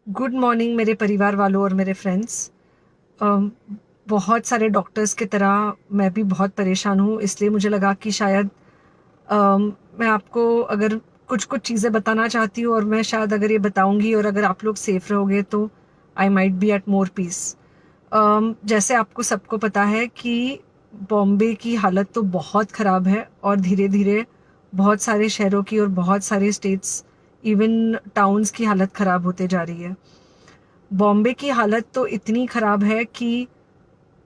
Good morning मेरे परिवार वालों और मेरे फ्रेंड्स। बहुत सारे डॉक्टर्स की तरह मैं भी बहुत परेशान हूँ, इसलिए मुझे लगा कि शायद मैं आपको अगर कुछ कुछ चीज़ें बताना चाहती हूँ, और मैं शायद अगर ये बताऊँगी और अगर आप लोग सेफ रहोगे तो I might be at more peace. जैसे आपको सबको पता है कि बॉम्बे की हालत तो बहुत ख़राब है, और धीरे धीरे बहुत सारे शहरों की और बहुत सारे स्टेट्स, इवन टाउन्स की हालत ख़राब होते जा रही है। बॉम्बे की हालत तो इतनी ख़राब है कि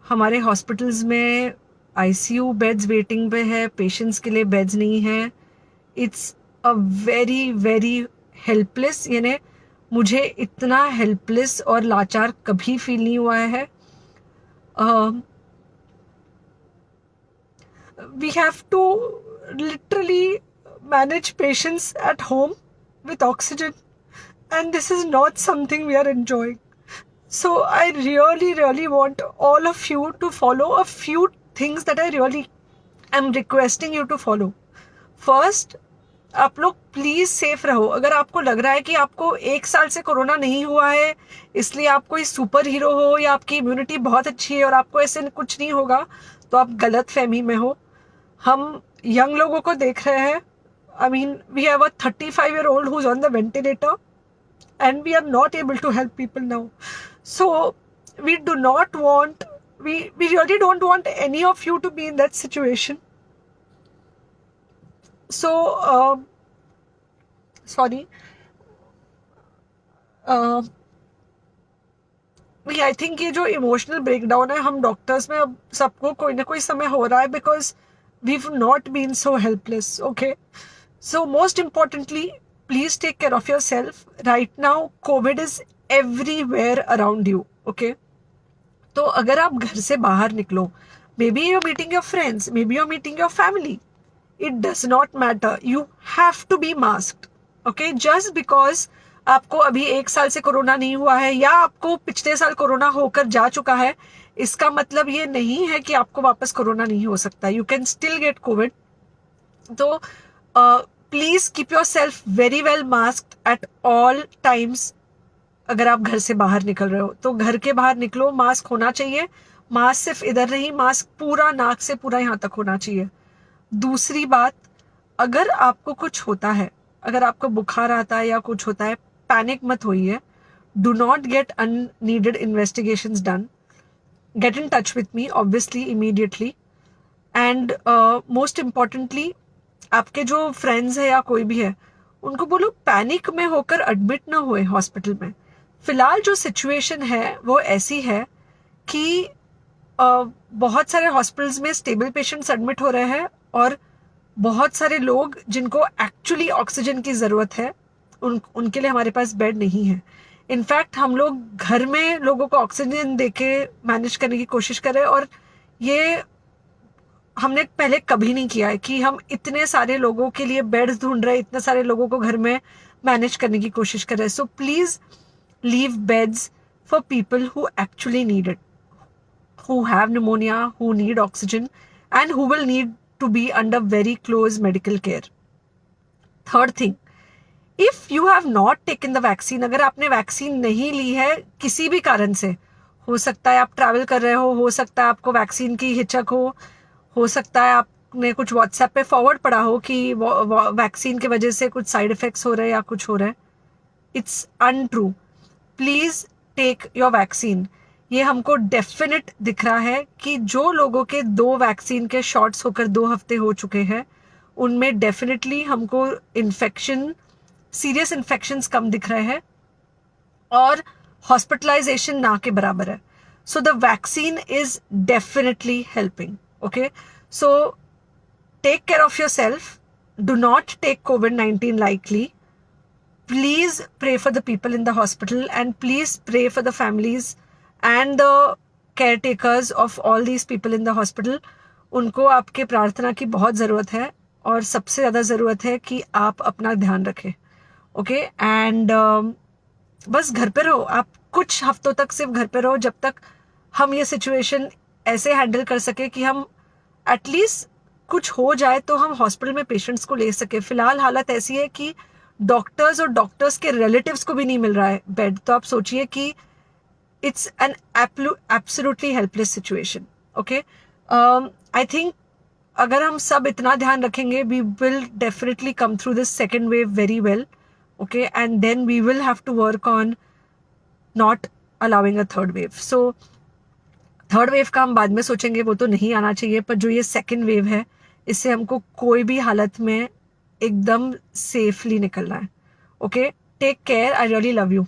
हमारे हॉस्पिटल्स में आईसीयू बेड्स वेटिंग पे है, पेशेंट्स के लिए बेड्स नहीं है। It's a very very helpless, यानी मुझे इतना हेल्पलेस और लाचार कभी फील नहीं हुआ है। We have to literally manage patients at home with oxygen, and this is not something we are enjoying. So I really, really want all of you to follow a few things that I really am requesting you to follow. First, आप लोग please safe रहो। अगर आपको लग रहा है कि आपको 1 साल से कोरोना नहीं हुआ है, इसलिए आप कोई सुपर हीरो हो या आपकी इम्यूनिटी बहुत अच्छी है और आपको ऐसे कुछ नहीं होगा, तो आप गलत फहमी में हो। हम यंग लोगों को देख रहे हैं। I mean, we have a 35-year-old who's on the ventilator, and we are not able to help people now. So we do not want, we really don't want any of you to be in that situation. So sorry, I think ये जो emotional breakdown है, हम doctors में अब सबको कोई ना कोई समय हो रहा है, because we not been so helpless. Okay, so most importantly, please take care of yourself. Right now COVID is everywhere around you. Okay, तो अगर आप घर से बाहर निकलो, maybe you're meeting your friends, maybe you're meeting your family, it does not matter, you have to be masked. Okay, just because आपको अभी 1 साल से कोरोना नहीं हुआ है या आपको पिछले साल कोरोना होकर जा चुका है, इसका मतलब ये नहीं है कि आपको वापस कोरोना नहीं हो सकता। You can still get COVID. तो please keep yourself very well masked at all times. अगर आप घर से बाहर निकल रहे हो तो घर के बाहर निकलो, मास्क होना चाहिए। मास्क सिर्फ इधर नहीं, मास्क पूरा नाक से पूरा यहाँ तक होना चाहिए। दूसरी बात, अगर आपको कुछ होता है, अगर आपको बुखार आता है या कुछ होता है, पैनिक मत होइए। Do not get unneeded investigations done. Get in touch with me obviously immediately. And most importantly, आपके जो फ्रेंड्स है या कोई भी है, उनको बोलो पैनिक में होकर एडमिट ना हुए हॉस्पिटल में। फिलहाल जो सिचुएशन है वो ऐसी है कि बहुत सारे हॉस्पिटल्स में स्टेबल पेशेंट्स एडमिट हो रहे हैं, और बहुत सारे लोग जिनको एक्चुअली ऑक्सीजन की ज़रूरत है, उनके लिए हमारे पास बेड नहीं है। इनफैक्ट हम लोग घर में लोगों को ऑक्सीजन देके मैनेज करने की कोशिश कर रहे हैं, और ये हमने पहले कभी नहीं किया है कि हम इतने सारे लोगों के लिए बेड्स ढूंढ रहे हैं, इतने सारे लोगों को घर में मैनेज करने की कोशिश कर रहे हैं। So please leave beds for people who actually need it, who have pneumonia, who need oxygen, and who will need to be under very close medical care. Third thing, if you have not taken the vaccine, अगर आपने vaccine नहीं ली है किसी भी कारण से, हो सकता है आप ट्रैवल कर रहे हो सकता है आपको वैक्सीन की हिचक हो सकता है आपने कुछ व्हाट्सएप पे फॉरवर्ड पढ़ा हो कि वैक्सीन की वजह से कुछ साइड इफेक्ट्स हो रहे हैं या कुछ हो रहा है। It's untrue. Please take your vaccine. ये हमको डेफिनेट दिख रहा है कि जो लोगों के 2 वैक्सीन के शॉट्स होकर 2 हफ्ते हो चुके हैं, उनमें डेफिनेटली हमको इन्फेक्शन, सीरियस इन्फेक्शंस कम दिख रहे हैं, और हॉस्पिटलाइजेशन ना के बराबर है। So the vaccine is definitely helping. Okay, so take care of yourself. Do not take COVID-19 lightly. Please pray for the people in the hospital, and please pray for the families and the caretakers of all these people in the hospital. उनको आपके प्रार्थना की बहुत ज़रूरत है, और सबसे ज़्यादा ज़रूरत है कि आप अपना ध्यान रखें। ओके, एंड बस घर पे रहो। आप कुछ हफ्तों तक सिर्फ घर पे रहो, जब तक हम ये सिचुएशन ऐसे हैंडल कर सके कि हम एटलीस्ट कुछ हो जाए तो हम हॉस्पिटल में पेशेंट्स को ले सके। फिलहाल हालत ऐसी है कि डॉक्टर्स और डॉक्टर्स के रिलेटिव्स को भी नहीं मिल रहा है बेड, तो आप सोचिए कि it's an absolutely helpless situation. Okay, I think अगर हम सब इतना ध्यान रखेंगे, we will definitely come through this second wave very well. Okay, and then we will have to work on not allowing a third wave. So third wave का हम बाद में सोचेंगे, वो तो नहीं आना चाहिए, पर जो ये सेकेंड वेव है इससे हमको कोई भी हालत में एकदम सेफली निकलना है. Okay, take care, I really love you.